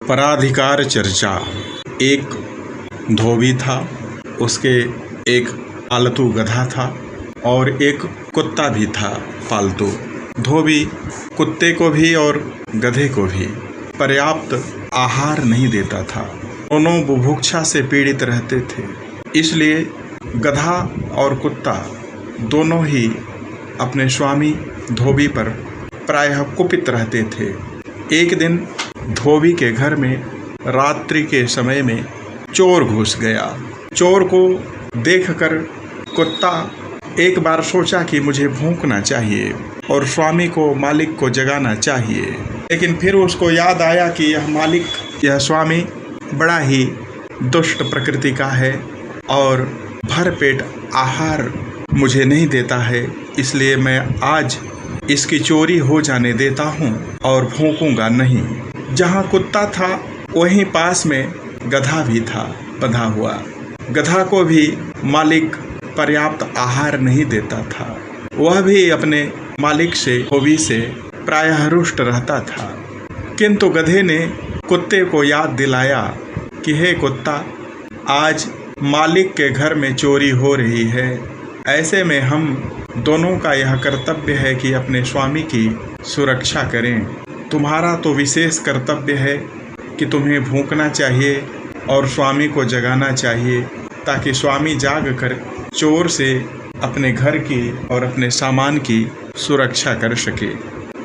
पराधिकार चर्चा। एक धोबी था, उसके एक पालतू गधा था और एक कुत्ता भी था पालतू। धोबी कुत्ते को भी और गधे को भी पर्याप्त आहार नहीं देता था। दोनों बुभुक्षा से पीड़ित रहते थे, इसलिए गधा और कुत्ता दोनों ही अपने स्वामी धोबी पर प्रायः कुपित रहते थे। एक दिन धोबी के घर में रात्रि के समय में चोर घुस गया। चोर को देखकर कुत्ता एक बार सोचा कि मुझे भौंकना चाहिए और स्वामी को, मालिक को जगाना चाहिए, लेकिन फिर उसको याद आया कि यह स्वामी बड़ा ही दुष्ट प्रकृति का है और भरपेट आहार मुझे नहीं देता है, इसलिए मैं आज इसकी चोरी हो जाने देता हूँ और भौंकूंगा नहीं। जहाँ कुत्ता था वहीं पास में गधा भी था बंधा हुआ। गधा को भी मालिक पर्याप्त आहार नहीं देता था, वह भी अपने मालिक से, धोबी से प्रायः रुष्ट रहता था। किंतु गधे ने कुत्ते को याद दिलाया कि हे कुत्ता, आज मालिक के घर में चोरी हो रही है, ऐसे में हम दोनों का यह कर्तव्य है कि अपने स्वामी की सुरक्षा करें। तुम्हारा तो विशेष कर्तव्य है कि तुम्हें भौंकना चाहिए और स्वामी को जगाना चाहिए, ताकि स्वामी जाग कर चोर से अपने घर की और अपने सामान की सुरक्षा कर सके।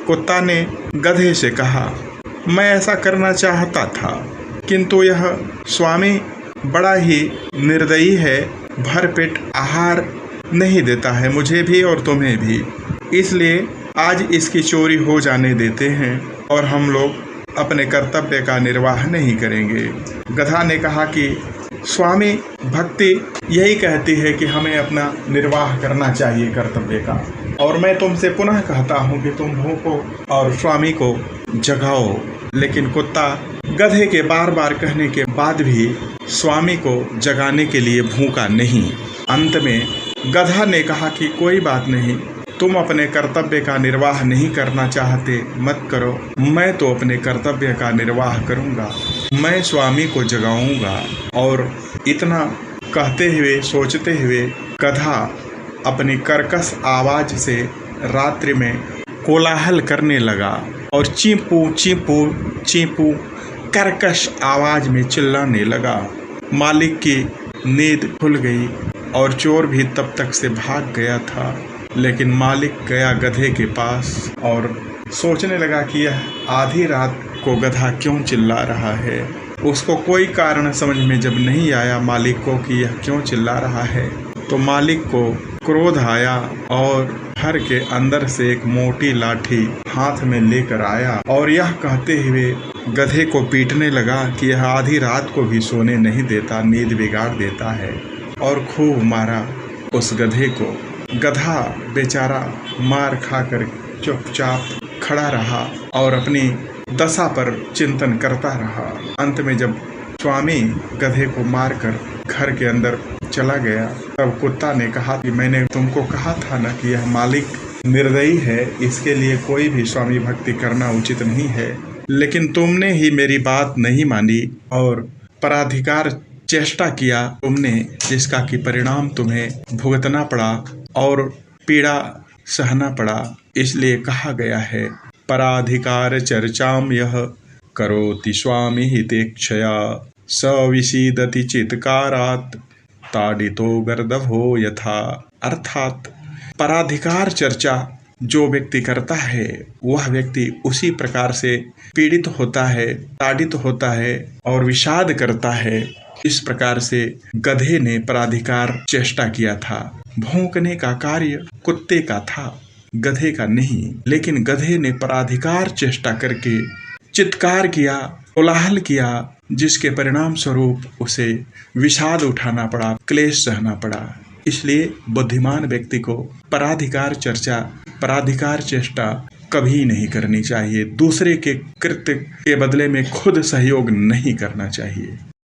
कुत्ता ने गधे से कहा, मैं ऐसा करना चाहता था, किंतु यह स्वामी बड़ा ही निर्दयी है, भरपेट आहार नहीं देता है मुझे भी और तुम्हें भी, इसलिए आज इसकी चोरी हो जाने देते हैं और हम लोग अपने कर्तव्य का निर्वाह नहीं करेंगे। गधा ने कहा कि स्वामी भक्ति यही कहती है कि हमें अपना निर्वाह करना चाहिए कर्तव्य का, और मैं तुमसे पुनः कहता हूँ कि तुम भूखो और स्वामी को जगाओ। लेकिन कुत्ता गधे के बार बार कहने के बाद भी स्वामी को जगाने के लिए भूखा नहीं। अंत में गधा ने कहा कि कोई बात नहीं, तुम अपने कर्तव्य का निर्वाह नहीं करना चाहते, मत करो, मैं तो अपने कर्तव्य का निर्वाह करूंगा, मैं स्वामी को जगाऊंगा। और इतना कहते हुए, सोचते हुए गधा अपनी कर्कश आवाज से रात्रि में कोलाहल करने लगा और चींपू चींपू चींपू कर्कश आवाज में चिल्लाने लगा। मालिक की नींद खुल गई और चोर भी तब तक से भाग गया था, लेकिन मालिक गया गधे के पास और सोचने लगा कि यह आधी रात को गधा क्यों चिल्ला रहा है। उसको कोई कारण समझ में जब नहीं आया मालिक को कि यह क्यों चिल्ला रहा है, तो मालिक को क्रोध आया और घर के अंदर से एक मोटी लाठी हाथ में लेकर आया और यह कहते हुए गधे को पीटने लगा कि यह आधी रात को भी सोने नहीं देता, नींद बिगाड़ देता है, और खूब मारा उस गधे को। गधा बेचारा मार खाकर चुपचाप खड़ा रहा और अपनी दशा पर चिंतन करता रहा। अंत में जब स्वामी गधे को मारकर घर के अंदर चला गया, तब कुत्ता ने कहा कि मैंने तुमको कहा था ना कि यह मालिक निर्दयी है, इसके लिए कोई भी स्वामी भक्ति करना उचित नहीं है, लेकिन तुमने ही मेरी बात नहीं मानी और पराधिकार चेष्टा किया तुमने, जिसका कि परिणाम तुम्हें भुगतना पड़ा और पीड़ा सहना पड़ा। इसलिए कहा गया है, पराधिकार चर्चाम यह करोति स्वामी हितेक्षया स विसीदति चित्कारात् ताडितो गर्दभो यथा। अर्थात पराधिकार चर्चा जो व्यक्ति करता है वह व्यक्ति उसी प्रकार से पीड़ित होता है, ताड़ित होता है और विषाद करता है। इस प्रकार से गधे ने पराधिकार चेष्टा किया था। भौंकने का कार्य कुत्ते का था, गधे का नहीं, लेकिन गधे ने पराधिकार चेष्टा करके चित्कार किया, कोलाहल किया, जिसके परिणाम स्वरूप उसे विषाद उठाना पड़ा, क्लेश सहना पड़ा। इसलिए बुद्धिमान व्यक्ति को पराधिकार चर्चा, पराधिकार चेष्टा कभी नहीं करनी चाहिए। दूसरे के कृत्य के बदले में खुद सहयोग नहीं करना चाहिए।